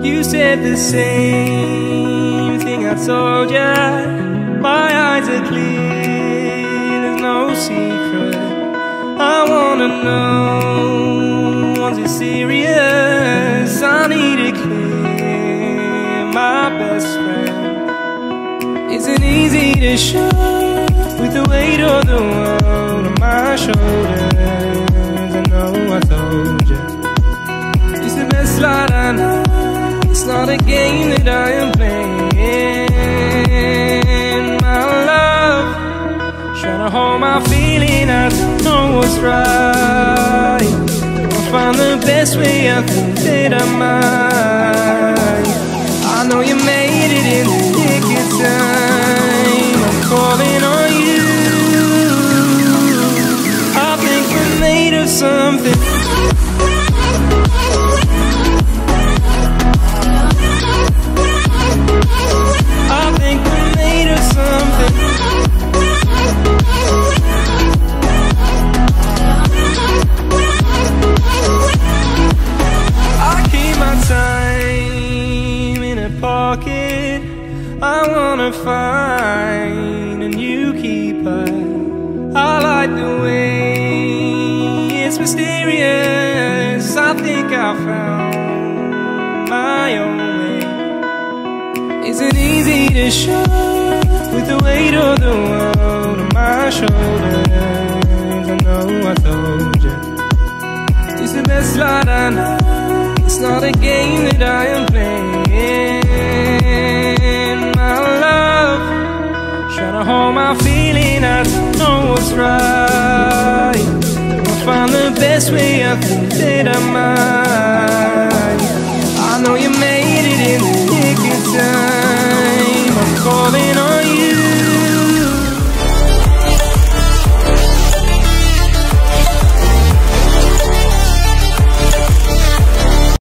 You said the same thing I told ya. My eyes are clear, there's no secret. I wanna know, was it serious? I need it clear, my best friend. Isn't easy to show with the weight of the world on my shoulders. I know I told you, it's the best light I know. It's not a game that I am playing. My love, trying to hold my feeling, I don't know what's right. I'll find the best way, I think that I might. I know you made it in the nick of time. I'm calling on you. I think we're made of something. I think we're made of something. I keep my time in a pocket. I wanna find a new keeper. I like the way it's mysterious. I think I found my own way. Isn't easy to show with the weight of the world on my shoulders. I know I told you, it's the best light I know. It's not a game that I am playing. My love, trying to hold my feeling, I don't know what's right. I'll find the best way, I think that I might.